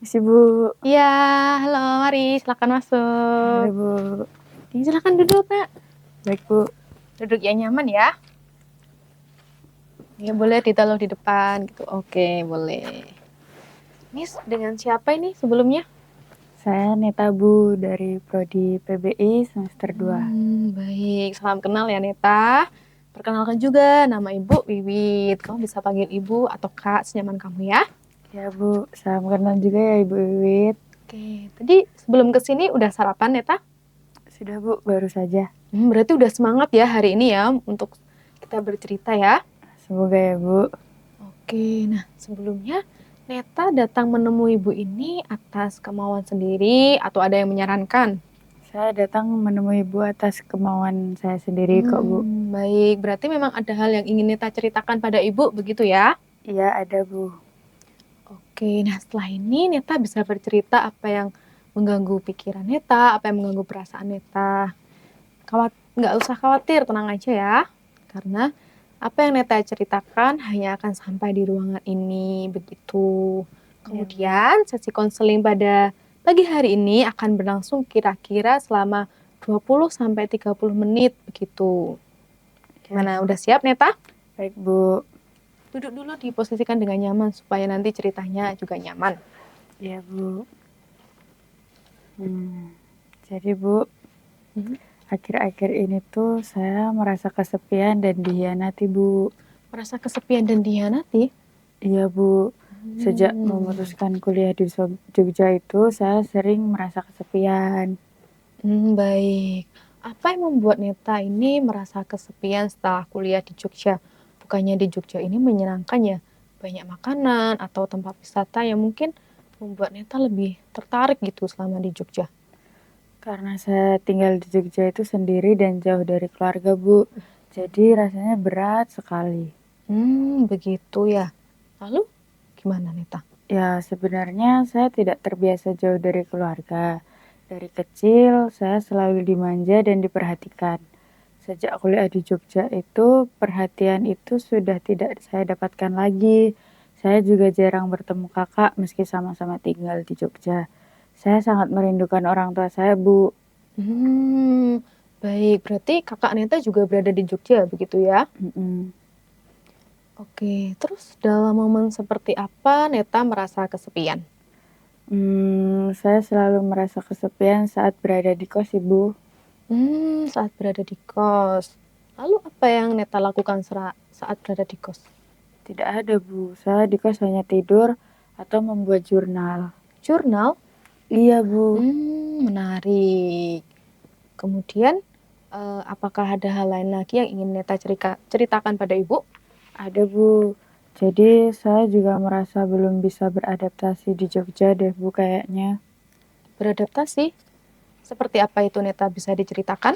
Misi Bu. Iya, halo, mari silakan Halo masuk. Bu. Oke, silakan duduk, Nak. Baik Bu. Duduk yang nyaman ya. Ya, boleh ditaruh di depan gitu. Oke, boleh. Miss, dengan siapa ini sebelumnya? Saya Neta Bu dari Prodi PBI semester 2. Baik. Salam kenal ya, Neta. Perkenalkan juga, nama Ibu Wiwit. Kamu bisa panggil Ibu atau Kak, senyaman kamu ya. Ya Bu, salam kenal juga ya Ibu Wiwit. Oke, tadi sebelum kesini udah sarapan, Neta? Sudah Bu, baru saja. Berarti udah semangat ya hari ini ya untuk kita bercerita ya. Semoga ya Bu. Oke, nah sebelumnya Neta datang menemui ibu ini atas kemauan sendiri atau ada yang menyarankan? Saya datang menemui Bu atas kemauan saya sendiri kok Bu. Baik, berarti memang ada hal yang ingin Neta ceritakan pada ibu, begitu ya? Iya ada Bu. Oke, nah setelah ini Neta bisa bercerita apa yang mengganggu pikiran Neta, apa yang mengganggu perasaan Neta. Nggak usah khawatir, tenang aja ya. Karena apa yang Neta ceritakan hanya akan sampai di ruangan ini, begitu. Kemudian sesi konseling pada pagi hari ini akan berlangsung kira-kira selama 20-30 menit, begitu. Gimana, udah siap Neta? Baik Bu. Duduk dulu, diposisikan dengan nyaman supaya nanti ceritanya juga nyaman. Iya Bu. Jadi Bu, akhir-akhir ini tuh saya merasa kesepian dan dihianati Bu. Merasa kesepian dan dihianati? Iya Bu, sejak memutuskan kuliah di Jogja itu saya sering merasa kesepian. Baik. Apa yang membuat Neta ini merasa kesepian setelah kuliah di Jogja? Bukannya di Jogja ini menyenangkan ya? Banyak makanan atau tempat wisata yang mungkin membuat Neta lebih tertarik gitu selama di Jogja. Karena saya tinggal di Jogja itu sendiri dan jauh dari keluarga Bu, jadi rasanya berat sekali. Begitu ya. Lalu gimana Neta? Ya sebenarnya saya tidak terbiasa jauh dari keluarga. Dari kecil saya selalu dimanja dan diperhatikan. Sejak kuliah di Jogja itu, perhatian itu sudah tidak saya dapatkan lagi. Saya juga jarang bertemu kakak meski sama-sama tinggal di Jogja. Saya sangat merindukan orang tua saya, Bu. Baik, berarti kakak Neta juga berada di Jogja, begitu ya? Oke, terus dalam momen seperti apa Neta merasa kesepian? Saya selalu merasa kesepian saat berada di kos, Ibu. Saat berada di kos. Lalu apa yang Neta lakukan saat berada di kos? Tidak ada, Bu. Saya di kos hanya tidur atau membuat jurnal. Jurnal? Iya, Bu. Menarik. Kemudian, apakah ada hal lain lagi yang ingin Neta ceritakan pada Ibu? Ada, Bu. Jadi saya juga merasa belum bisa beradaptasi di Jogja deh, Bu, kayaknya. Beradaptasi? Seperti apa itu Neta, bisa diceritakan?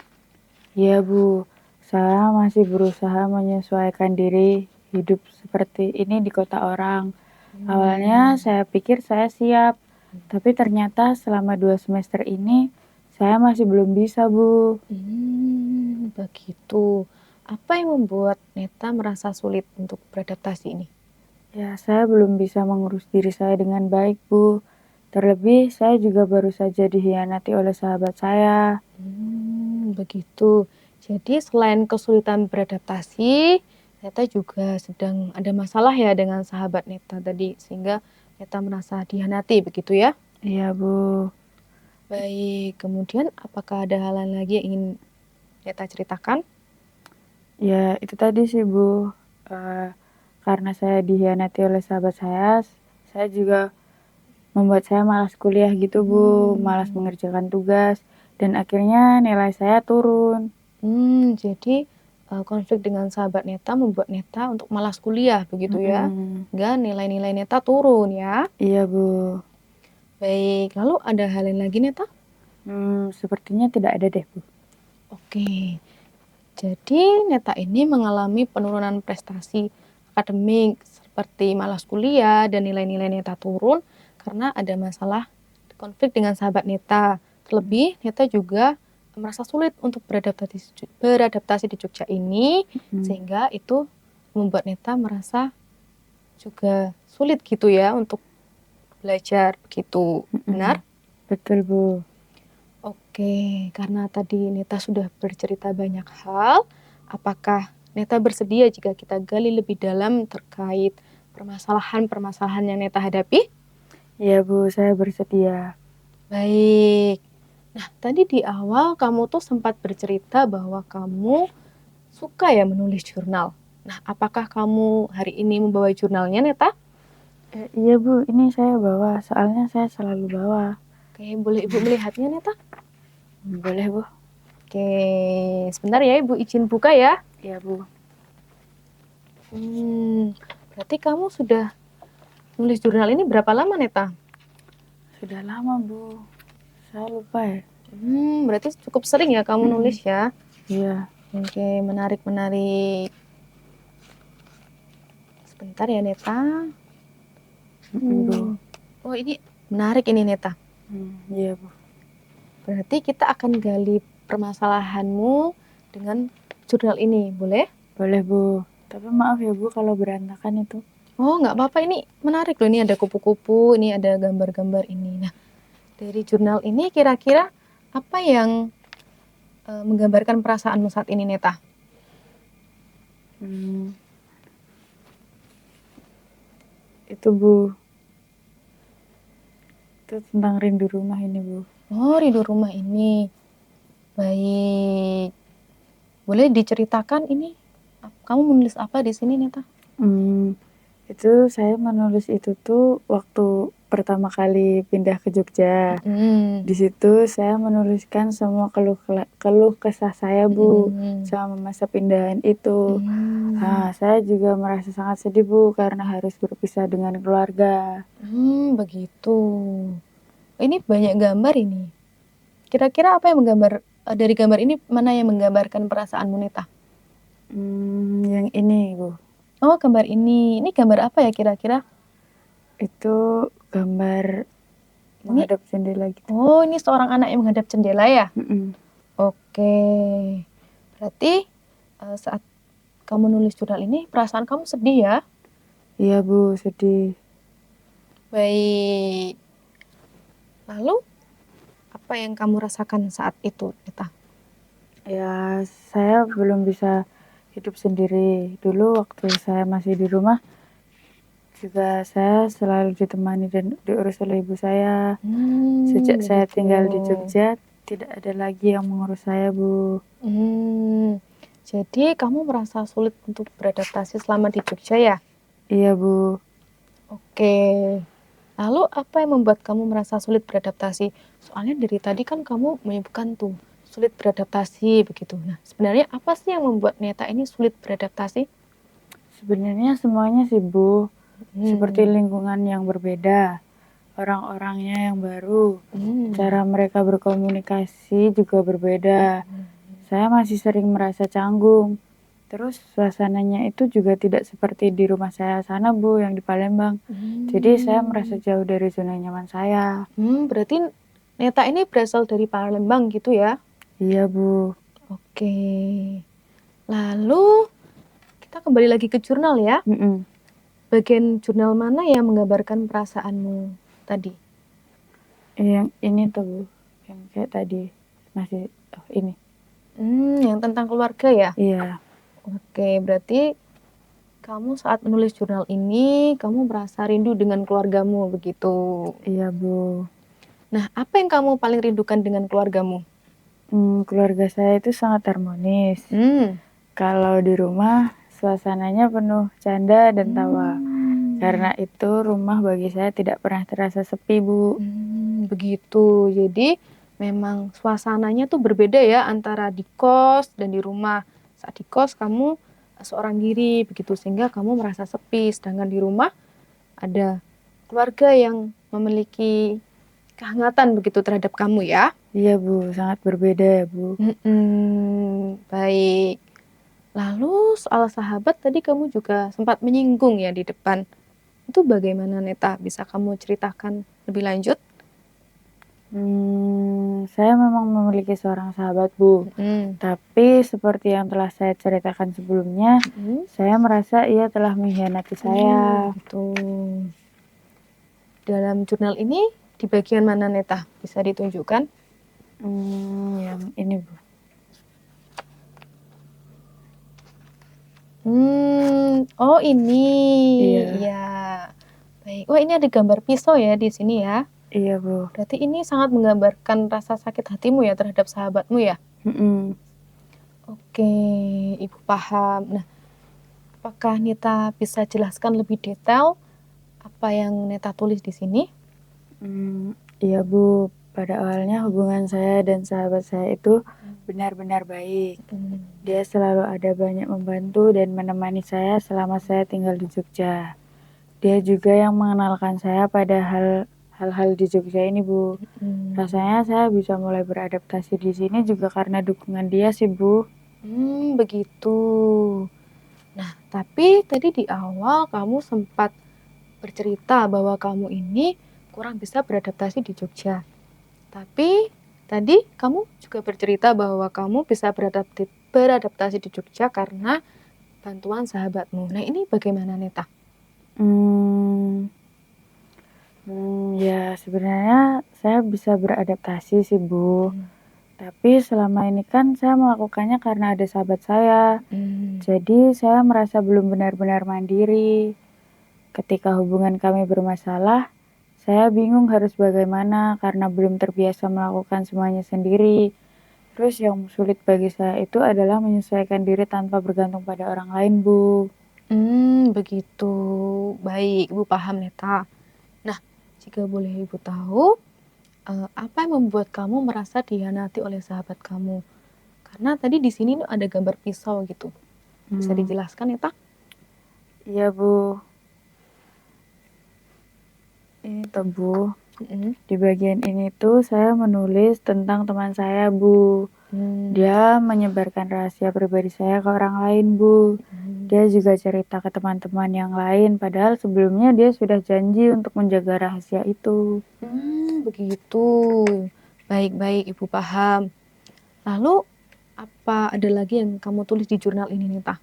Iya, Bu. Saya masih berusaha menyesuaikan diri hidup seperti ini di kota orang. Awalnya saya pikir saya siap, tapi ternyata selama 2 semester ini saya masih belum bisa, Bu. Begitu. Apa yang membuat Neta merasa sulit untuk beradaptasi ini? Ya, saya belum bisa mengurus diri saya dengan baik, Bu. Terlebih, saya juga baru saja dihianati oleh sahabat saya. Begitu. Jadi selain kesulitan beradaptasi, Neta juga sedang ada masalah ya dengan sahabat Neta tadi, sehingga Neta merasa dihianati, begitu ya? Iya, Bu. Baik, kemudian apakah ada hal lain lagi yang ingin Neta ceritakan? Ya, itu tadi sih, Bu. Karena saya dihianati oleh sahabat saya juga membuat saya malas kuliah gitu, Bu. Malas mengerjakan tugas. Dan akhirnya nilai saya turun. Jadi konflik dengan sahabat Neta membuat Neta untuk malas kuliah, begitu ya? Hingga nilai-nilai Neta turun ya? Iya, Bu. Baik, lalu ada hal lain lagi Neta? Sepertinya tidak ada deh, Bu. Oke, jadi Neta ini mengalami penurunan prestasi akademik seperti malas kuliah dan nilai-nilai Neta turun karena ada masalah konflik dengan sahabat Neta. Terlebih, Neta juga merasa sulit untuk beradaptasi di Jogja ini, sehingga itu membuat Neta merasa juga sulit gitu ya untuk belajar begitu. Benar? Betul, Bu. Oke, karena tadi Neta sudah bercerita banyak hal, apakah Neta bersedia jika kita gali lebih dalam terkait permasalahan-permasalahan yang Neta hadapi? Iya, Bu, saya bersedia. Baik. Nah, tadi di awal kamu tuh sempat bercerita bahwa kamu suka ya menulis jurnal. Nah, apakah kamu hari ini membawa jurnalnya, Neta? Iya, Bu, ini saya bawa, soalnya saya selalu bawa. Oke, boleh Ibu melihatnya, Neta? Boleh, Bu? Oke, sebentar ya Ibu izin buka ya. Iya, Bu. Berarti kamu sudah nulis jurnal ini berapa lama, Neta? Sudah lama, Bu. Saya lupa ya. Berarti cukup sering ya kamu nulis ya? Iya. Oke, menarik. Sebentar ya, Neta. Bu. Oh, ini menarik ini, Neta. Iya, Bu. Berarti kita akan gali permasalahanmu dengan jurnal ini, boleh? Boleh, Bu. Tapi maaf ya, Bu, kalau berantakan itu. Oh, nggak apa-apa. Ini menarik loh. Ini ada kupu-kupu, ini ada gambar-gambar ini. Nah, dari jurnal ini kira-kira apa yang menggambarkan perasaanmu saat ini, Neta? Itu, Bu. Itu tentang rindu rumah ini, Bu. Oh, rindu rumah ini. Baik. Boleh diceritakan ini? Kamu menulis apa di sini, Neta? Itu saya menulis itu tuh waktu pertama kali pindah ke Jogja. Di situ saya menuliskan semua keluh kesah saya, Bu, sama masa pindahan itu. Nah, saya juga merasa sangat sedih, Bu, karena harus berpisah dengan keluarga. Begitu. Ini banyak gambar ini. Kira-kira apa yang dari gambar ini mana yang menggambarkan perasaanmu, Neta? Yang ini, Bu. Oh, gambar ini. Ini gambar apa ya kira-kira? Itu gambar menghadap jendela gitu. Oh, ini seorang anak yang menghadap jendela ya? Oke. Berarti saat kamu nulis jurnal ini, perasaan kamu sedih ya? Iya, Bu, sedih. Baik. Lalu, apa yang kamu rasakan saat itu, Neta? Ya, saya belum bisa hidup sendiri. Dulu waktu saya masih di rumah, juga saya selalu ditemani dan diurus oleh ibu saya. Sejak saya tinggal di Jogja, tidak ada lagi yang mengurus saya, Bu. Jadi kamu merasa sulit untuk beradaptasi selama di Jogja ya? Iya, Bu. Oke. Lalu apa yang membuat kamu merasa sulit beradaptasi? Soalnya dari tadi kan kamu menyebutkan tuh sulit beradaptasi begitu. Nah, sebenarnya apa sih yang membuat Neta ini sulit beradaptasi? Sebenarnya semuanya sih, Bu. Seperti lingkungan yang berbeda, orang-orangnya yang baru, cara mereka berkomunikasi juga berbeda. Saya masih sering merasa canggung. Terus suasananya itu juga tidak seperti di rumah saya sana, Bu, yang di Palembang. Jadi saya merasa jauh dari zona nyaman saya. Berarti Neta ini berasal dari Palembang gitu ya? Iya, Bu. Oke. Lalu kita kembali lagi ke jurnal ya. Bagian jurnal mana yang menggambarkan perasaanmu tadi? Yang ini tuh, Bu. Yang kayak tadi. Masih, ini. Yang tentang keluarga ya? Iya. Oke, berarti kamu saat menulis jurnal ini, kamu merasa rindu dengan keluargamu, begitu? Iya, Bu. Nah, apa yang kamu paling rindukan dengan keluargamu? Keluarga saya itu sangat harmonis. Kalau di rumah, suasananya penuh canda dan tawa. Karena itu rumah bagi saya tidak pernah terasa sepi, Bu. Begitu, jadi memang suasananya tuh berbeda ya antara di kos dan di rumah. Saat di kos kamu seorang diri begitu sehingga kamu merasa sepi, sedangkan di rumah ada keluarga yang memiliki kehangatan begitu terhadap kamu ya. Iya, Bu, sangat berbeda ya, Bu. Baik. Lalu soal sahabat tadi kamu juga sempat menyinggung ya di depan. Itu bagaimana, Neta? Bisa kamu ceritakan lebih lanjut? Saya memang memiliki seorang sahabat, Bu. Tapi seperti yang telah saya ceritakan sebelumnya, saya merasa ia telah mengkhianati saya. Betul. dalam jurnal ini di bagian mana Neta? Bisa ditunjukkan? Yang ini, Bu. Oh ini. Iya. Iya. Baik. Oh, ini ada gambar pisau ya di sini ya. Iya, Bu. Berarti ini sangat menggambarkan rasa sakit hatimu ya terhadap sahabatmu ya. Oke, Ibu paham. Nah, apakah Neta bisa jelaskan lebih detail apa yang Neta tulis di sini? Iya, Bu. Pada awalnya hubungan saya dan sahabat saya itu benar-benar baik. Dia selalu ada banyak membantu dan menemani saya selama saya tinggal di Jogja. Dia juga yang mengenalkan saya pada hal-hal di Jogja ini, Bu. Rasanya saya bisa mulai beradaptasi di sini juga karena dukungan dia sih, Bu. Begitu. Nah, tapi tadi di awal kamu sempat bercerita bahwa kamu ini kurang bisa beradaptasi di Jogja. Tapi tadi kamu juga bercerita bahwa kamu bisa beradaptasi di Jogja karena bantuan sahabatmu. Nah, ini bagaimana Neta? Ya sebenarnya saya bisa beradaptasi sih, Bu. Tapi selama ini kan saya melakukannya karena ada sahabat saya. Jadi saya merasa belum benar-benar mandiri. Ketika hubungan kami bermasalah, saya bingung harus bagaimana karena belum terbiasa melakukan semuanya sendiri. Terus yang sulit bagi saya itu adalah menyesuaikan diri tanpa bergantung pada orang lain, Bu. Begitu. Baik, Ibu paham Neta. Nah, jika boleh Ibu tahu, apa yang membuat kamu merasa dihianati oleh sahabat kamu? Karena tadi di sini ada gambar pisau gitu. Bisa dijelaskan Neta? Iya, Bu. Ini tuh, Bu. Di bagian ini tuh saya menulis tentang teman saya, Bu. Dia menyebarkan rahasia pribadi saya ke orang lain, Bu. Dia juga cerita ke teman-teman yang lain, padahal sebelumnya dia sudah janji untuk menjaga rahasia itu. Begitu. Baik-baik, Ibu paham. Lalu, apa ada lagi yang kamu tulis di jurnal ini, Nita?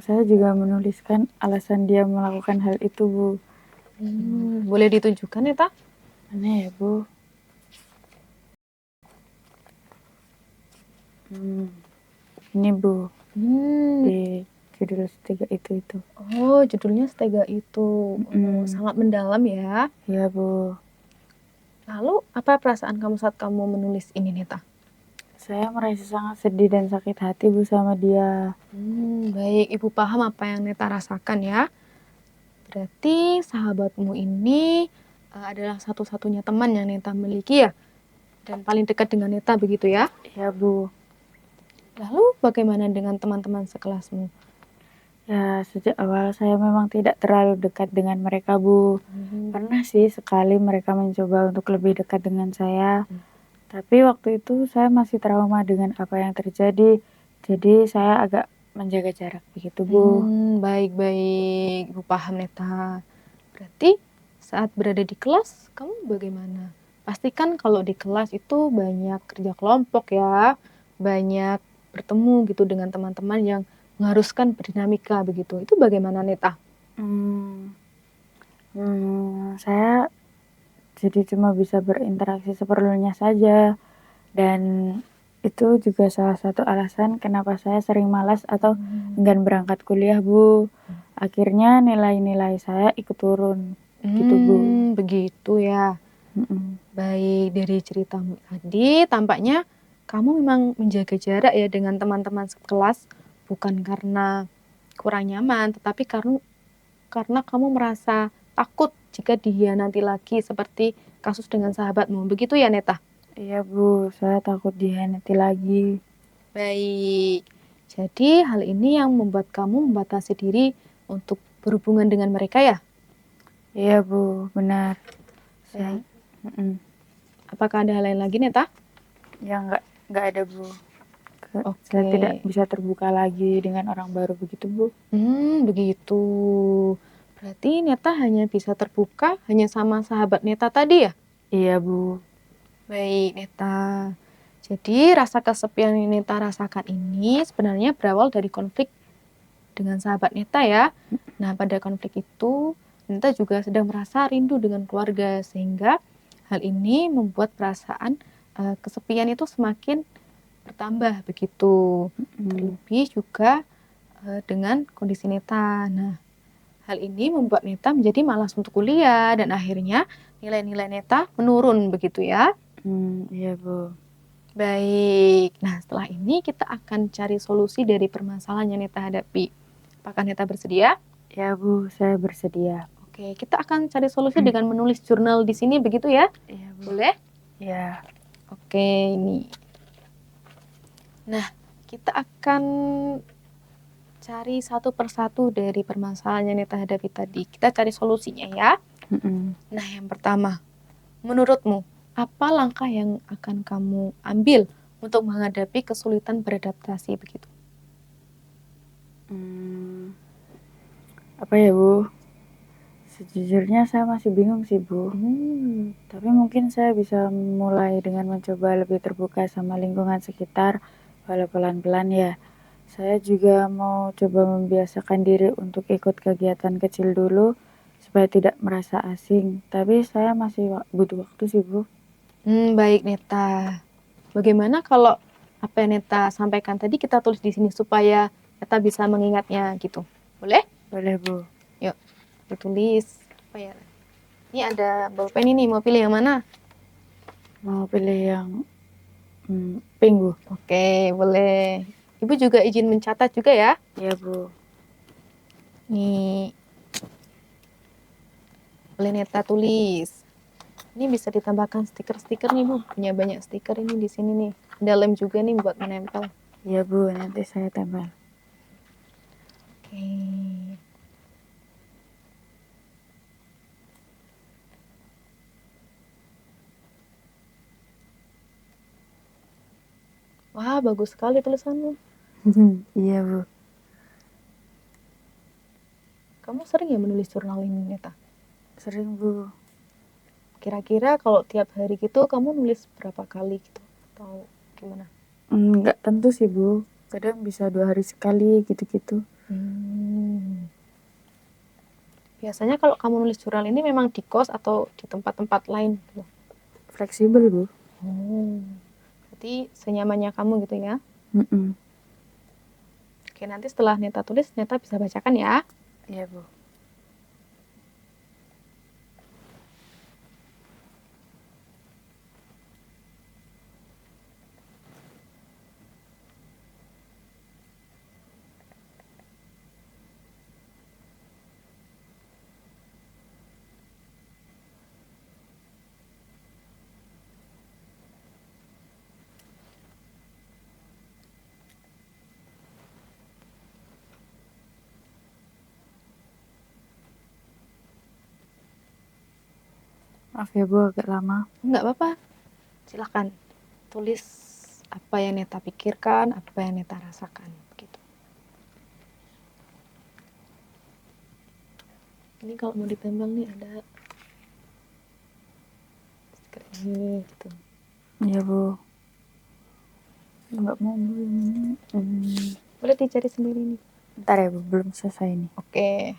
Saya juga menuliskan alasan dia melakukan hal itu, Bu. Boleh ditunjukkan, Nita? Mana ya, Bu? Ini, Bu. Di judul Setega Itu. Oh, judulnya Setega Itu. Sangat mendalam ya. Iya, Bu. Lalu, apa perasaan kamu saat kamu menulis ini, Nita? Saya merasa sangat sedih dan sakit hati, Bu, sama dia. Baik, Ibu paham apa yang Nita rasakan ya. Berarti sahabatmu ini adalah satu-satunya teman yang Nita miliki ya? Dan paling dekat dengan Nita begitu ya? Iya, Bu. Lalu bagaimana dengan teman-teman sekelasmu? Ya, sejak awal saya memang tidak terlalu dekat dengan mereka, Bu. Pernah sih sekali mereka mencoba untuk lebih dekat dengan saya. Tapi waktu itu saya masih trauma dengan apa yang terjadi. Jadi saya agak menjaga jarak begitu, Bu. Baik-baik, Ibu paham Neta. Berarti saat berada di kelas, kamu bagaimana? Pastikan kalau di kelas itu banyak kerja kelompok ya, banyak bertemu gitu dengan teman-teman yang mengharuskan berdinamika begitu. Itu bagaimana Neta? Saya jadi cuma bisa berinteraksi seperlunya saja. Dan itu juga salah satu alasan kenapa saya sering malas atau enggan berangkat kuliah, Bu. Akhirnya nilai-nilai saya ikut turun. Gitu, Bu. Begitu ya. Baik, dari ceritamu tadi tampaknya kamu memang menjaga jarak ya dengan teman-teman sekelas, bukan karena kurang nyaman, tetapi karena kamu merasa takut jika dihianati lagi seperti kasus dengan sahabatmu. Begitu ya, Neta? Iya, Bu. Saya takut dihianati lagi. Baik. Jadi hal ini yang membuat kamu membatasi diri untuk berhubungan dengan mereka ya? Iya, Bu. Benar. Baik. Apakah ada hal lain lagi, Neta? Ya, nggak ada, Bu. Oke. Saya tidak bisa terbuka lagi dengan orang baru begitu, Bu. Begitu. Berarti Neta hanya bisa terbuka hanya sama sahabat Neta tadi ya? Iya, Bu. Baik, Neta. Jadi rasa kesepian yang Neta rasakan ini sebenarnya berawal dari konflik dengan sahabat Neta ya. Nah, pada konflik itu Neta juga sedang merasa rindu dengan keluarga, sehingga hal ini membuat perasaan kesepian itu semakin bertambah begitu. Terlebih juga dengan kondisi Neta. Nah, hal ini membuat Neta menjadi malas untuk kuliah dan akhirnya nilai-nilai Neta menurun begitu ya. Iya Bu. Baik, nah setelah ini kita akan cari solusi dari permasalahan yang Neta hadapi. Apakah Neta bersedia? Ya Bu, saya bersedia. Oke, kita akan cari solusi dengan menulis jurnal di sini begitu ya? Iya Bu. Boleh? Ya. Oke, ini. Nah, kita akan cari satu persatu dari permasalahan yang Neta hadapi tadi. Kita cari solusinya ya. Nah, yang pertama, menurutmu apa langkah yang akan kamu ambil untuk menghadapi kesulitan beradaptasi begitu? Apa ya Bu? Sejujurnya saya masih bingung sih Bu. Tapi mungkin saya bisa mulai dengan mencoba lebih terbuka sama lingkungan sekitar, walau pelan-pelan ya. Saya juga mau coba membiasakan diri untuk ikut kegiatan kecil dulu, supaya tidak merasa asing. Tapi saya masih butuh waktu sih Bu. Baik Neta. Bagaimana kalau apa yang Neta sampaikan tadi kita tulis di sini supaya Neta bisa mengingatnya gitu. Boleh? Boleh Bu. Yuk, ditulis. Apa ya? Ini ada bolpen ini, mau pilih yang mana? Mau pilih yang pink Bu. Oke, boleh. Ibu juga izin mencatat juga ya. Iya Bu. Nih, boleh Neta tulis. Ini bisa ditambahkan stiker-stiker nih Bu. Punya banyak stiker ini di sini nih. Ada lem juga nih buat menempel. Iya Bu, nanti saya tempel. Oke. Wah, bagus sekali tulisanmu. Iya Bu. Kamu sering ya menulis jurnal ini, Neta? Sering Bu. Kira-kira kalau tiap hari gitu kamu nulis berapa kali gitu? Atau gimana? Nggak tentu sih Bu. Kadang bisa 2 hari sekali gitu-gitu. Biasanya kalau kamu nulis jurnal ini memang di kos atau di tempat-tempat lain gitu? Fleksibel Bu. Berarti senyamannya kamu gitu ya? Mm-mm. Oke, nanti setelah Neta tulis, Neta bisa bacakan ya. Iya Bu. Maaf ya Bu, agak lama. Enggak apa-apa. Silakan tulis apa yang Neta pikirkan, apa yang Neta rasakan gitu. Ini kalau mau ditempel nih ada stiker ini gitu. Iya Bu. Nggak mau Bu ini. Boleh dicari sendiri nih. Bentar ya Bu, belum selesai nih. Oke.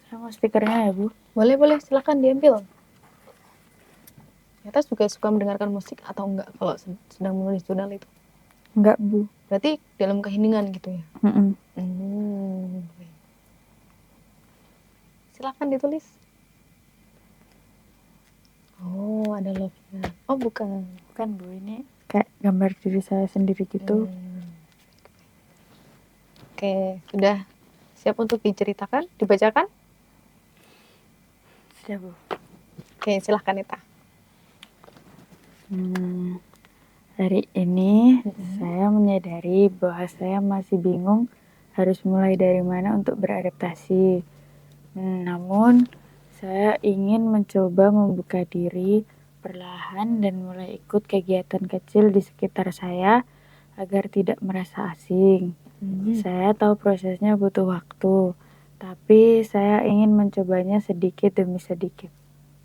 Saya mau stikernya ya Bu. Boleh, silakan diambil. Ternyata juga suka mendengarkan musik atau enggak kalau sedang menulis jurnal itu? Enggak Bu. Berarti dalam keheningan gitu ya? Silakan ditulis. Oh, ada love-nya. Oh, bukan. Bukan Bu, ini kayak gambar diri saya sendiri gitu. Oke, sudah siap untuk diceritakan, dibacakan? Sudah Bu. Oke, silahkan Neta. Hari ini saya menyadari bahwa saya masih bingung harus mulai dari mana untuk beradaptasi. Namun, saya ingin mencoba membuka diri perlahan dan mulai ikut kegiatan kecil di sekitar saya agar tidak merasa asing. Saya tahu prosesnya butuh waktu, tapi saya ingin mencobanya sedikit demi sedikit.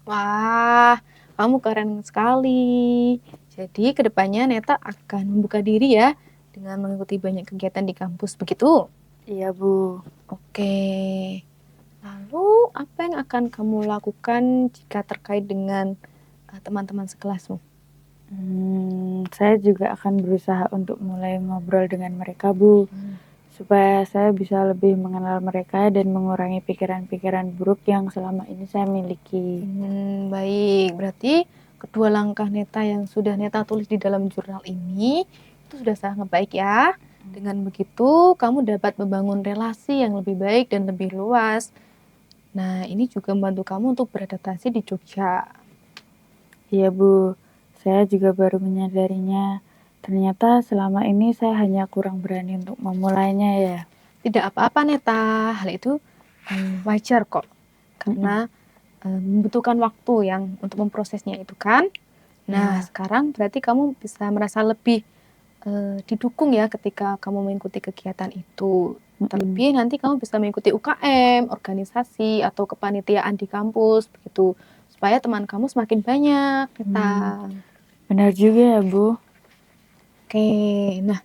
Wah, kamu keren sekali. Jadi kedepannya Neta akan membuka diri ya dengan mengikuti banyak kegiatan di kampus, begitu? Iya, Bu. Oke. Lalu apa yang akan kamu lakukan jika terkait dengan teman-teman sekelasmu? Saya juga akan berusaha untuk mulai ngobrol dengan mereka, Bu, supaya saya bisa lebih mengenal mereka dan mengurangi pikiran-pikiran buruk yang selama ini saya miliki. Baik, berarti kedua langkah Neta yang sudah Neta tulis di dalam jurnal ini itu sudah sangat baik ya. Dengan begitu, kamu dapat membangun relasi yang lebih baik dan lebih luas. Nah, ini juga membantu kamu untuk beradaptasi di Jogja. Iya, Bu. Saya juga baru menyadarinya. Ternyata selama ini saya hanya kurang berani untuk memulainya ya. Tidak apa-apa Neta, hal itu wajar kok. Karena membutuhkan waktu yang untuk memprosesnya itu kan. Nah, sekarang berarti kamu bisa merasa lebih didukung ya ketika kamu mengikuti kegiatan itu. Terlebih nanti kamu bisa mengikuti UKM, organisasi, atau kepanitiaan di kampus, begitu. Supaya teman kamu semakin banyak, Neta. Benar juga ya, Bu. Oke, nah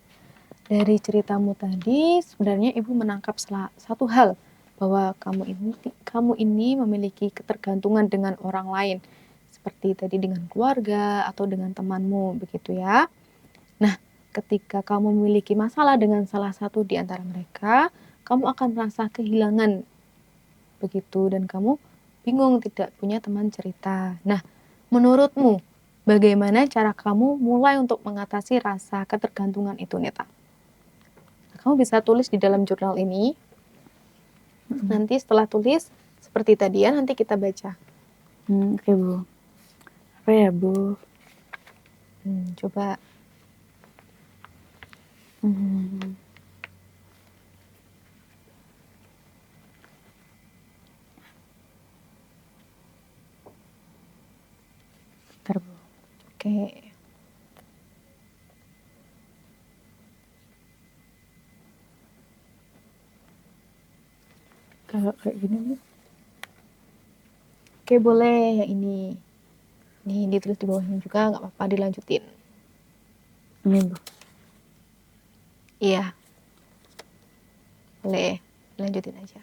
dari ceritamu tadi sebenarnya Ibu menangkap satu hal bahwa kamu ini memiliki ketergantungan dengan orang lain seperti tadi dengan keluarga atau dengan temanmu begitu ya. Nah, ketika kamu memiliki masalah dengan salah satu di antara mereka, kamu akan merasa kehilangan begitu dan kamu bingung tidak punya teman cerita. Nah, menurutmu bagaimana cara kamu mulai untuk mengatasi rasa ketergantungan itu, Neta? Kamu bisa tulis di dalam jurnal ini. Nanti setelah tulis seperti tadi ya, nanti kita baca. Oke, Bu. Apa ya, Bu? Coba. Bentar, Bu. Oke. Kalau kayak gini, Bu. Oke, boleh yang ini. Nih, ditulis di bawahnya juga, nggak apa-apa, dilanjutin. Ini, Bu. Iya. Boleh, lanjutin aja.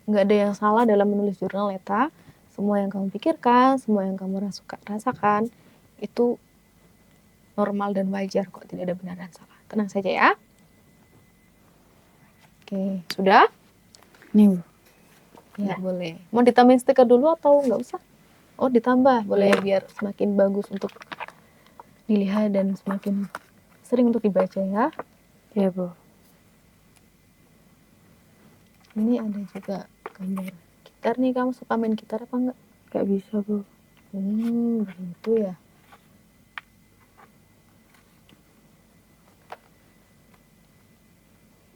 Nggak ada yang salah dalam menulis jurnal, Neta. Semua yang kamu pikirkan, semua yang kamu rasakan, itu normal dan wajar kok, tidak ada benar dan salah. Tenang saja ya. Oke, sudah? Ini, Bu. Ya, boleh. Mau ditambahin stiker dulu atau nggak usah? Oh, ditambah. Boleh, biar semakin bagus untuk dilihat dan semakin sering untuk dibaca ya. Iya, Bu. Ini ada juga gambar gitar nih. Kamu suka main gitar apa enggak? Gak bisa, Bu. Begitu ya.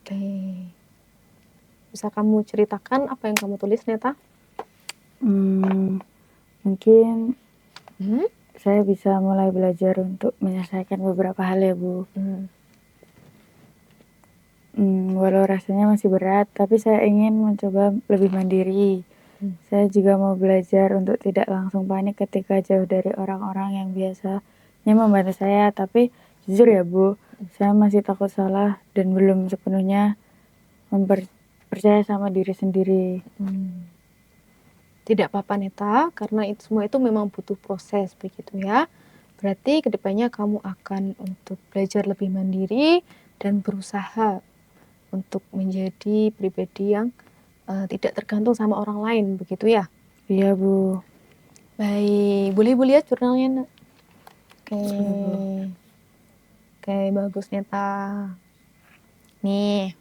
Oke. Bisa kamu ceritakan apa yang kamu tulis, Neta? Mungkin saya bisa mulai belajar untuk menyelesaikan beberapa hal ya, Bu. Walau rasanya masih berat, tapi saya ingin mencoba lebih mandiri. Saya juga mau belajar untuk tidak langsung panik ketika jauh dari orang-orang yang biasanya membantu saya. Tapi jujur ya, Bu, saya masih takut salah dan belum sepenuhnya percaya sama diri sendiri. Tidak apa-apa, Neta, karena itu semua itu memang butuh proses begitu ya. Berarti kedepannya kamu akan untuk belajar lebih mandiri dan berusaha untuk menjadi pribadi yang tidak tergantung sama orang lain, begitu ya? Iya, Bu. Baik, boleh Bu lihat jurnalnya, Nak? Oke. Iya, Bu. Oke, bagus Neta. Nih,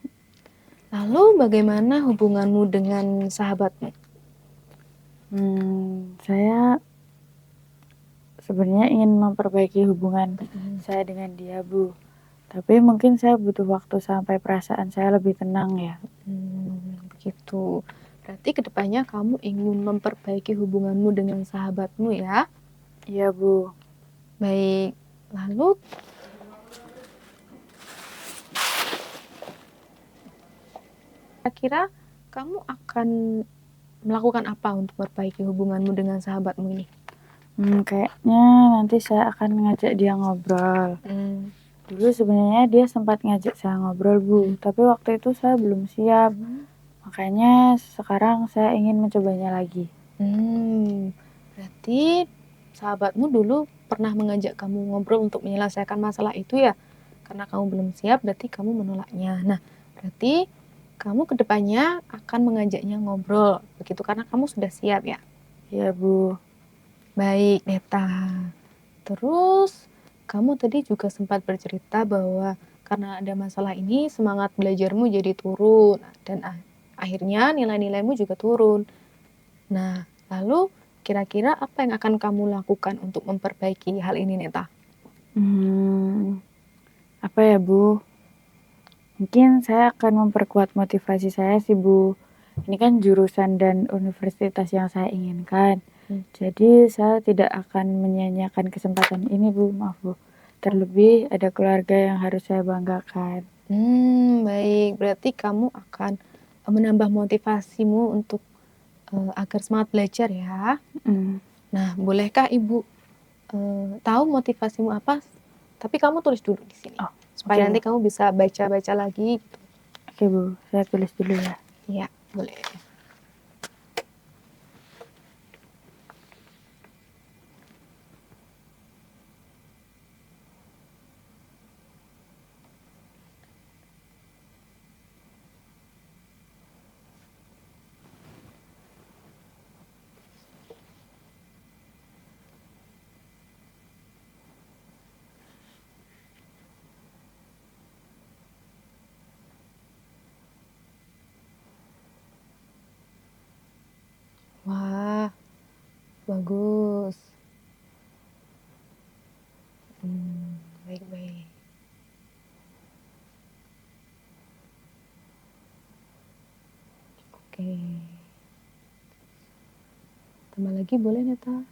lalu bagaimana hubunganmu dengan sahabatmu? Saya sebenarnya ingin memperbaiki hubungan saya dengan dia, Bu. Tapi mungkin saya butuh waktu sampai perasaan saya lebih tenang ya. Begitu. Berarti kedepannya kamu ingin memperbaiki hubunganmu dengan sahabatmu ya. Iya, Bu. Baik, lalu kira-kira kamu akan melakukan apa untuk memperbaiki hubunganmu dengan sahabatmu ini? Kayaknya nanti saya akan ngajak dia ngobrol. Dulu sebenarnya dia sempat ngajak saya ngobrol, Bu, tapi waktu itu saya belum siap. Makanya sekarang saya ingin mencobanya lagi. Berarti sahabatmu dulu pernah mengajak kamu ngobrol untuk menyelesaikan masalah itu ya? Karena kamu belum siap, berarti kamu menolaknya. Nah, berarti kamu kedepannya akan mengajaknya ngobrol, begitu karena kamu sudah siap ya? Iya, Bu. Baik, Neta. Terus, kamu tadi juga sempat bercerita bahwa karena ada masalah ini, semangat belajarmu jadi turun, dan akhirnya nilai-nilaimu juga turun. Nah, lalu kira-kira apa yang akan kamu lakukan untuk memperbaiki hal ini, Neta? Apa ya, Bu? Mungkin saya akan memperkuat motivasi saya sih, Bu. Ini kan jurusan dan universitas yang saya inginkan. Jadi saya tidak akan menyia-nyiakan kesempatan ini, Bu. Maaf, Bu. Terlebih ada keluarga yang harus saya banggakan. Baik. Berarti kamu akan menambah motivasimu untuk agar semangat belajar ya. Nah, bolehkah Ibu tahu motivasimu apa? Tapi kamu tulis dulu di sini. Supaya oke, nanti Bu. kamu bisa baca-baca lagi gitu. Oke, Bu. Saya tulis dulu ya. Iya, boleh. Wah, bagus. Baik-baik. Oke. Tambah lagi boleh, Neta?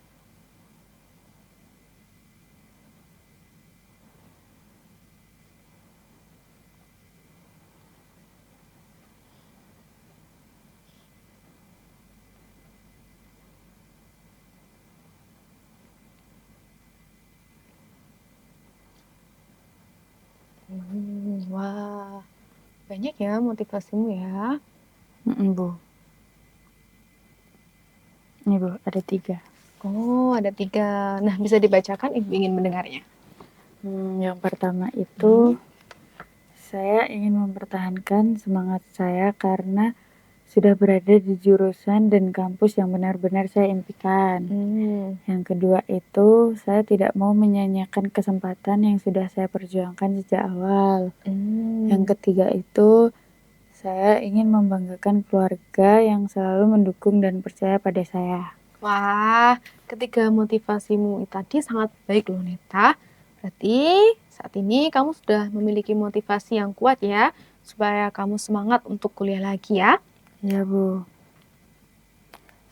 Wah, banyak ya motivasimu ya. Bu. Ini, Bu, ada 3. Oh, ada 3. Nah, bisa dibacakan, Ibu ingin mendengarnya. Yang pertama itu saya ingin mempertahankan semangat saya karena sudah berada di jurusan dan kampus yang benar-benar saya impikan. Yang kedua itu, saya tidak mau menyia-nyiakan kesempatan yang sudah saya perjuangkan sejak awal. Yang ketiga itu, saya ingin membanggakan keluarga yang selalu mendukung dan percaya pada saya. Wah, ketiga motivasimu tadi sangat baik loh, Neta. Berarti saat ini kamu sudah memiliki motivasi yang kuat ya, supaya kamu semangat untuk kuliah lagi ya. Ya, Bu.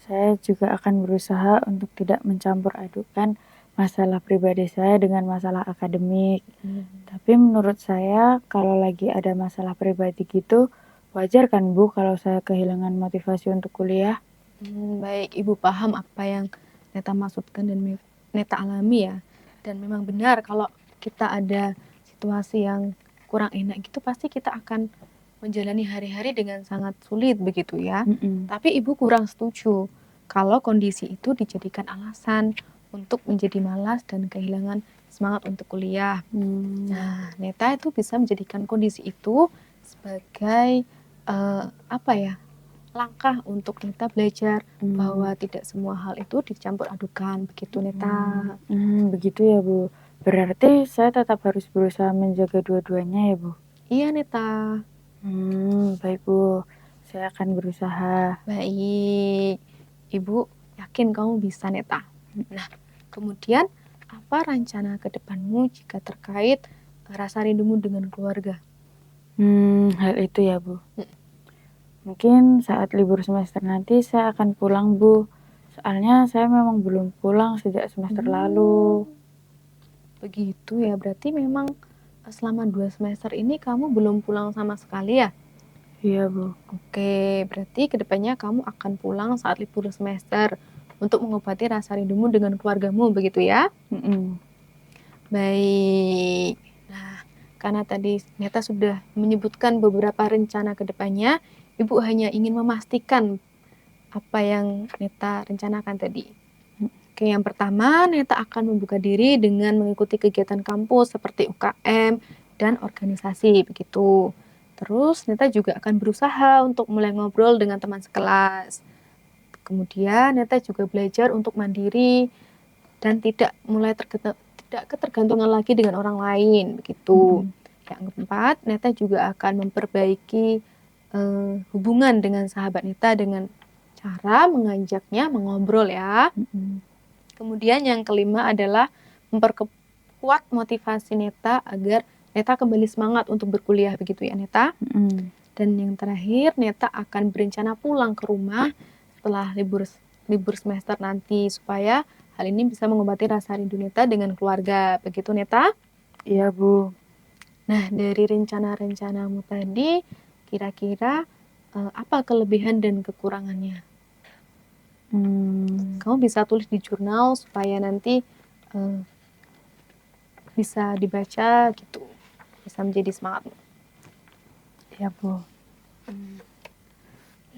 Saya juga akan berusaha untuk tidak mencampur adukan masalah pribadi saya dengan masalah akademik. Tapi menurut saya kalau lagi ada masalah pribadi gitu, wajar kan, Bu, kalau saya kehilangan motivasi untuk kuliah? Baik, Ibu paham apa yang Neta maksudkan dan Neta alami ya. Dan memang benar kalau kita ada situasi yang kurang enak gitu, pasti kita akan menjalani hari-hari dengan sangat sulit begitu ya. Tapi Ibu kurang setuju kalau kondisi itu dijadikan alasan untuk menjadi malas dan kehilangan semangat untuk kuliah. Nah, Neta itu bisa menjadikan kondisi itu sebagai apa ya, langkah untuk Neta belajar bahwa tidak semua hal itu dicampur adukan begitu, Neta. Begitu ya, Bu. Berarti saya tetap harus berusaha menjaga dua-duanya ya, Bu? Iya, Neta. Baik, Bu. Saya akan berusaha. Baik, Ibu yakin kamu bisa, Neta. Nah, kemudian apa rencana ke depanmu jika terkait rasa rindumu dengan keluarga? Hal itu ya, Bu. Mungkin saat libur semester nanti saya akan pulang, Bu. Soalnya saya memang belum pulang sejak semester lalu. Begitu ya, berarti memang selama 2 semester ini kamu belum pulang sama sekali ya? Iya, Bu. Oke, berarti kedepannya kamu akan pulang saat libur semester untuk mengobati rasa rindumu dengan keluargamu, begitu ya? Mm-mm. Baik. Nah, karena tadi Neta sudah menyebutkan beberapa rencana kedepannya, Ibu hanya ingin memastikan apa yang Neta rencanakan tadi. Oke, yang pertama, Neta akan membuka diri dengan mengikuti kegiatan kampus seperti UKM dan organisasi, begitu. Terus, Neta juga akan berusaha untuk mulai ngobrol dengan teman sekelas. Kemudian, Neta juga belajar untuk mandiri dan tidak ketergantungan lagi dengan orang lain, begitu. Yang keempat, Neta juga akan memperbaiki hubungan dengan sahabat Neta dengan cara mengajaknya mengobrol ya. Kemudian yang kelima adalah memperkuat motivasi Neta agar Neta kembali semangat untuk berkuliah, begitu ya Neta. Dan yang terakhir, Neta akan berencana pulang ke rumah setelah libur semester nanti supaya hal ini bisa mengobati rasa rindu Neta dengan keluarga, begitu Neta? Iya, Bu. Nah, dari rencana-rencanamu tadi, kira-kira apa kelebihan dan kekurangannya? Kamu bisa tulis di jurnal supaya nanti bisa dibaca gitu, bisa menjadi semangat. Iya, Bu.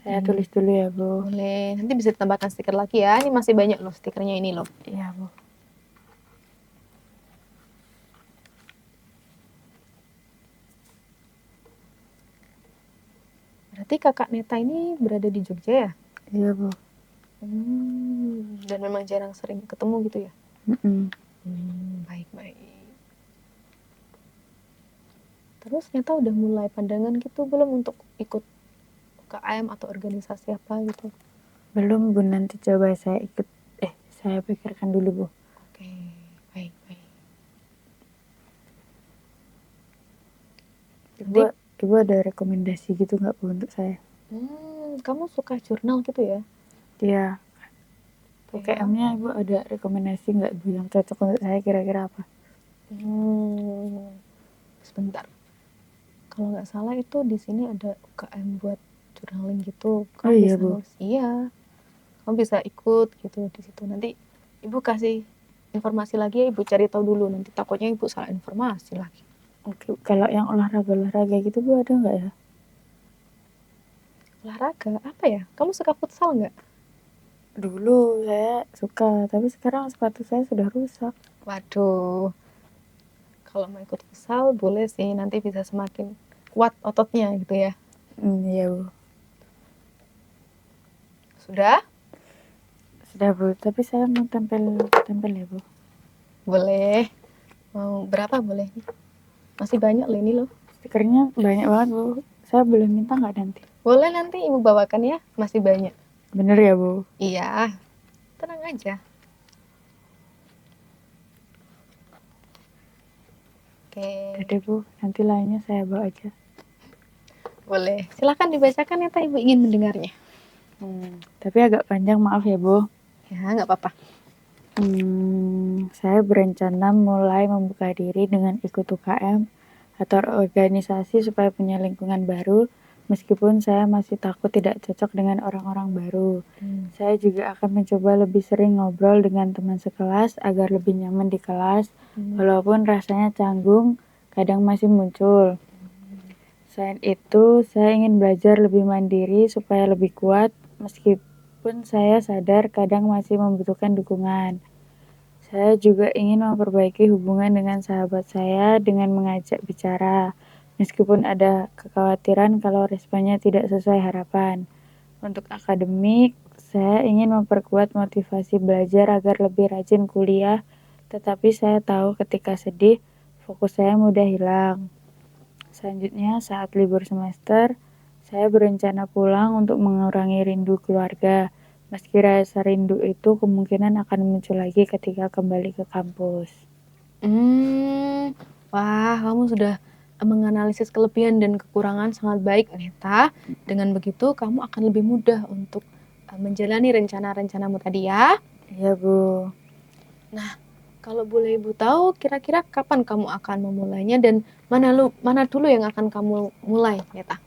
Saya tulis dulu ya, Bu. Boleh, nanti bisa ditambahkan stiker lagi ya. Ini masih banyak loh stikernya ini loh. Iya, Bu. Berarti kakak Neta ini berada di Jogja ya? Iya, Bu. Dan memang jarang sering ketemu gitu ya? Baik-baik. Terus Neta udah mulai pandangan gitu belum untuk ikut UKM atau organisasi apa gitu? Belum, Bu. Nanti coba saya pikirkan dulu, Bu. Oke, baik-baik. Ibu ada rekomendasi gitu nggak, Bu, untuk saya? Kamu suka jurnal gitu ya? Iya. UKM-nya Ibu ada rekomendasi nggak, Bu, yang cocok untuk saya kira-kira apa? Sebentar. Kalau nggak salah itu di sini ada UKM buat journaling gitu. Kamu iya, bisa Bu. nulis. Iya. Kamu bisa ikut gitu di situ. Nanti Ibu kasih informasi lagi ya, Ibu cari tahu dulu. Nanti takutnya Ibu salah informasi lagi. Oke, kalau yang olahraga gitu, Bu, ada nggak ya? Olahraga apa ya? Kamu suka futsal nggak? Dulu saya suka, tapi sekarang sepatu saya sudah rusak. Waduh. Kalau mau ikut futsal boleh sih, nanti bisa semakin kuat ototnya gitu ya. Iya, Bu. Sudah? Sudah, Bu. Tapi saya mau tempel ya, Bu. Boleh. Mau berapa boleh? Masih banyak loh ini loh. Stikernya banyak banget, Bu. Saya boleh minta nggak nanti? Boleh, nanti Ibu bawakan ya. Masih banyak. Bener ya, Bu? Iya. Tenang aja. Oke. Udah, Bu. Nanti lainnya saya bawa aja. Boleh. Silakan dibacakan ya, Ibu ingin mendengarnya. Tapi agak panjang, maaf ya, Bu. Ya, nggak apa-apa. Saya berencana mulai membuka diri dengan ikut UKM atau organisasi supaya punya lingkungan baru, meskipun saya masih takut tidak cocok dengan orang-orang baru. Saya juga akan mencoba lebih sering ngobrol dengan teman sekelas agar lebih nyaman di kelas, walaupun rasanya canggung, kadang masih muncul. Selain itu, saya ingin belajar lebih mandiri supaya lebih kuat, meskipun saya sadar kadang masih membutuhkan dukungan. Saya juga ingin memperbaiki hubungan dengan sahabat saya dengan mengajak bicara, meskipun ada kekhawatiran kalau responnya tidak sesuai harapan. Untuk akademik, saya ingin memperkuat motivasi belajar agar lebih rajin kuliah, tetapi saya tahu ketika sedih, fokus saya mudah hilang. Selanjutnya, saat libur semester, saya berencana pulang untuk mengurangi rindu keluarga. Meski rasa rindu itu kemungkinan akan muncul lagi ketika kembali ke kampus. Wah, kamu sudah menganalisis kelebihan dan kekurangan sangat baik, Neta. Dengan begitu, kamu akan lebih mudah untuk menjalani rencana-rencanamu tadi ya. Iya, Bu. Nah, kalau boleh Ibu tahu, kira-kira kapan kamu akan memulainya dan mana dulu yang akan kamu mulai, Neta?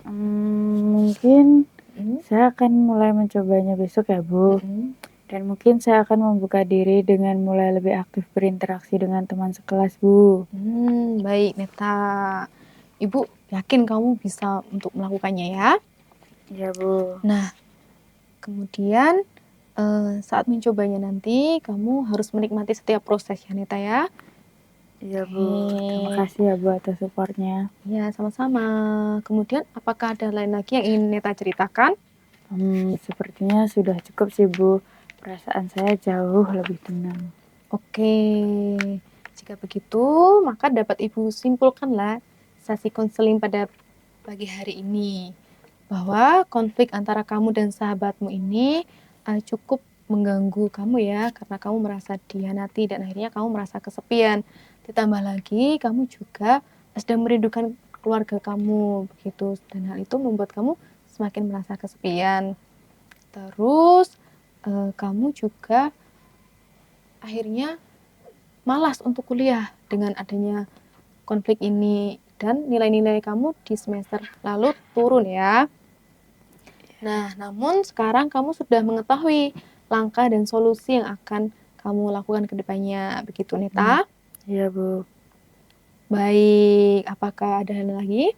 Mungkin Mm, saya akan mulai mencobanya besok ya, Bu. mm. Dan mungkin saya akan membuka diri dengan mulai lebih aktif berinteraksi dengan teman sekelas, Bu. Baik, Neta. Ibu yakin kamu bisa untuk melakukannya ya. Iya, Bu. Nah, kemudian saat mencobanya nanti, kamu harus menikmati setiap prosesnya, Neta ya. Iya, Bu. Terima Oke. kasih ya, Bu, atas supportnya. Ya, sama-sama. Kemudian, apakah ada lain lagi yang ingin Neta ceritakan? Sepertinya sudah cukup sih, Bu. Perasaan saya jauh lebih tenang. Oke, jika begitu, maka dapat Ibu simpulkanlah sesi konseling pada pagi hari ini. Bahwa konflik antara kamu dan sahabatmu ini cukup mengganggu kamu ya, karena kamu merasa dihianati dan akhirnya kamu merasa kesepian. Ditambah lagi, kamu juga sedang merindukan keluarga kamu, begitu. Dan hal itu membuat kamu semakin merasa kesepian. Terus, kamu juga akhirnya malas untuk kuliah dengan adanya konflik ini dan nilai-nilai kamu di semester lalu turun ya. Nah, namun sekarang kamu sudah mengetahui langkah dan solusi yang akan kamu lakukan ke depannya. Begitu, Neta? Iya, Bu. Baik, apakah ada hal lagi?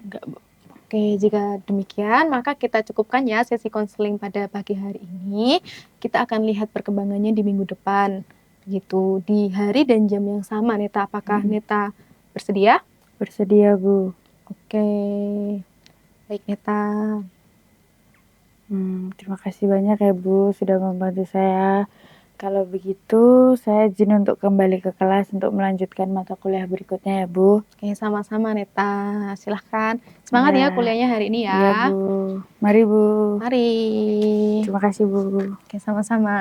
Enggak, Bu. Oke, jika demikian, maka kita cukupkan ya sesi konseling pada pagi hari ini. Kita akan lihat perkembangannya di minggu depan. Begitu, di hari dan jam yang sama, Neta. Apakah Neta bersedia? Bersedia, Bu. Oke, baik, Neta. Terima kasih banyak ya, Bu, sudah membantu saya. Kalau begitu, saya izin untuk kembali ke kelas untuk melanjutkan mata kuliah berikutnya ya, Bu. Oke, sama-sama, Neta. Silahkan. Semangat Iya. ya kuliahnya hari ini Iya, ya. Bu. Mari, Bu. Mari. Terima kasih, Bu. Oke, sama-sama.